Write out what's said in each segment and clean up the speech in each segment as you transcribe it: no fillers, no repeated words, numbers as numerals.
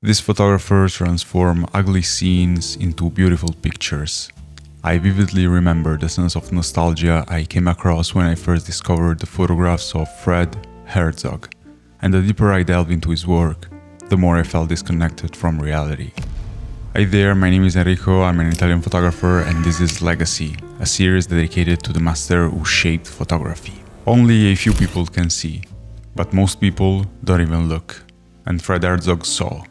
This photographer transformed ugly scenes into beautiful pictures. I vividly remember the sense of nostalgia I came across when I first discovered the photographs of Herzog, and the deeper I delved into his work, the more I felt disconnected from reality. Hi there, my name is Enrico, I'm an Italian photographer, and this is Legacy, a series dedicated to the master who shaped photography. Only a few people can see, but most people don't even look, and Herzog saw.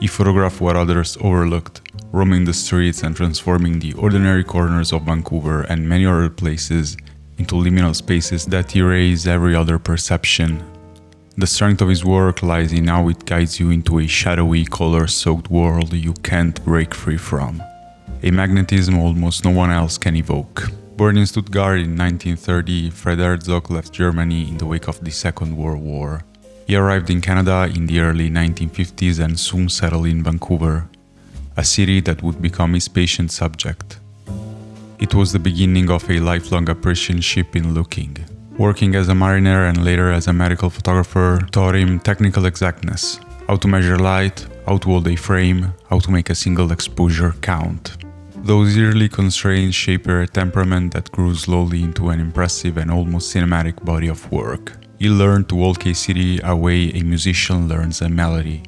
He photographed what others overlooked, roaming the streets and transforming the ordinary corners of Vancouver and many other places into liminal spaces that erase every other perception. The strength of his work lies in how it guides you into a shadowy, color-soaked world you can't break free from. A magnetism almost no one else can evoke. Born in Stuttgart in 1930, Herzog left Germany in the wake of the Second World War. He arrived in Canada in the early 1950s and soon settled in Vancouver, a city that would become his patient subject. It was the beginning of a lifelong apprenticeship in looking. Working as a mariner and later as a medical photographer taught him technical exactness, how to measure light, how to hold a frame, how to make a single exposure count. Those yearly constraints shaped a temperament that grew slowly into an impressive and almost cinematic body of work. He learned to walk a city a way a musician learns a melody,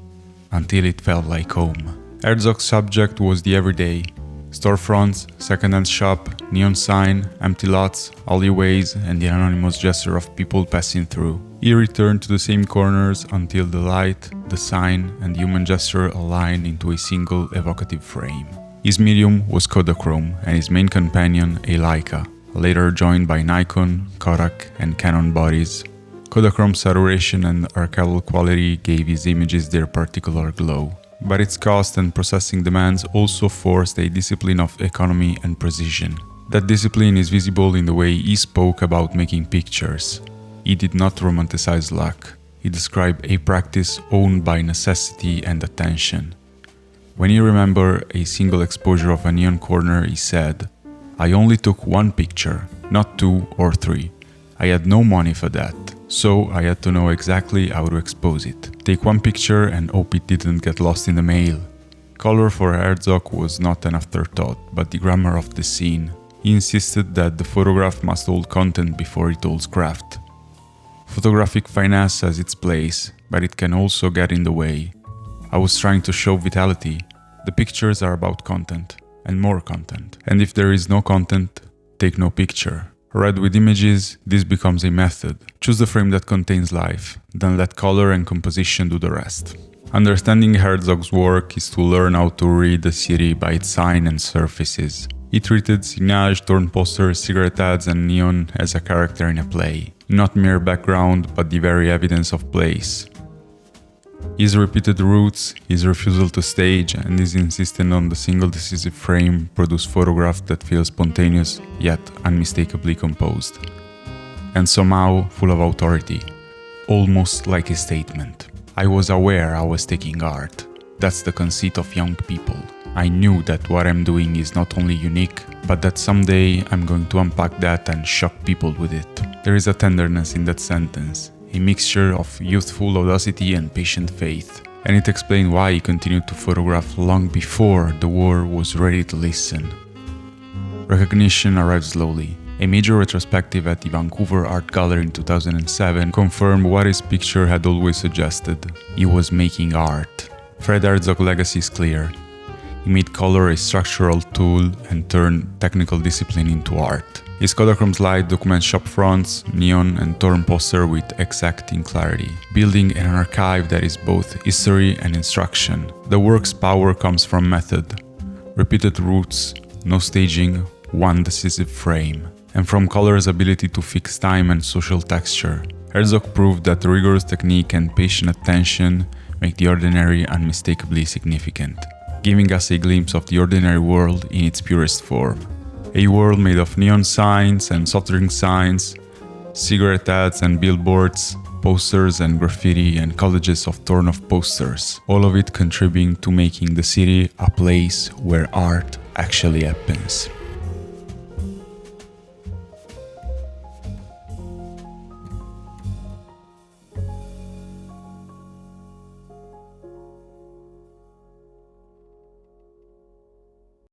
until it felt like home. Herzog's subject was the everyday: storefronts, second-hand shop, neon sign, empty lots, alleyways, and the anonymous gesture of people passing through. He returned to the same corners until the light, the sign, and the human gesture aligned into a single evocative frame. His medium was Kodachrome, and his main companion a Leica, later joined by Nikon, Kodak, and Canon bodies. Kodachrome's saturation and archival quality gave his images their particular glow. But its cost and processing demands also forced a discipline of economy and precision. That discipline is visible in the way he spoke about making pictures. He did not romanticize luck. He described a practice owned by necessity and attention. When he remembered a single exposure of a neon corner, he said, "I only took one picture, not 2 or 3. I had no money for that, so I had to know exactly how to expose it. Take one picture and hope it didn't get lost in the mail." Color for Herzog was not an afterthought, but the grammar of the scene. He insisted that the photograph must hold content before it holds craft. Photographic finesse has its place, but it can also get in the way. I was trying to show vitality. The pictures are about content, and more content. And if there is no content, take no picture. Read with images, this becomes a method. Choose the frame that contains life, then let color and composition do the rest. Understanding Herzog's work is to learn how to read the city by its sign and surfaces. He treated signage, torn posters, cigarette ads, and neon as a character in a play. Not mere background, but the very evidence of place. His repeated routes, his refusal to stage, and his insistence on the single decisive frame produce photographs that feel spontaneous yet unmistakably composed. And somehow full of authority, almost like a statement. I was aware I was taking art. That's the conceit of young people. I knew that what I'm doing is not only unique, but that someday I'm going to unpack that and shock people with it. There is a tenderness in that sentence. A mixture of youthful audacity and patient faith, and it explained why he continued to photograph long before the world was ready to listen. Recognition arrived slowly. A major retrospective at the Vancouver Art Gallery in 2007 confirmed what his picture had always suggested. He was making art. Herzog's legacy is clear. He made color a structural tool and turned technical discipline into art. His Kodachrome slide documents shop fronts, neon, and torn poster with exacting clarity, building an archive that is both history and instruction. The work's power comes from method, repeated routes, no staging, one decisive frame, and from color's ability to fix time and social texture. Herzog proved that rigorous technique and patient attention make the ordinary unmistakably significant, giving us a glimpse of the ordinary world in its purest form. A world made of neon signs and soft drink signs, cigarette ads and billboards, posters and graffiti, and collages of torn-off posters, all of it contributing to making the city a place where art actually happens.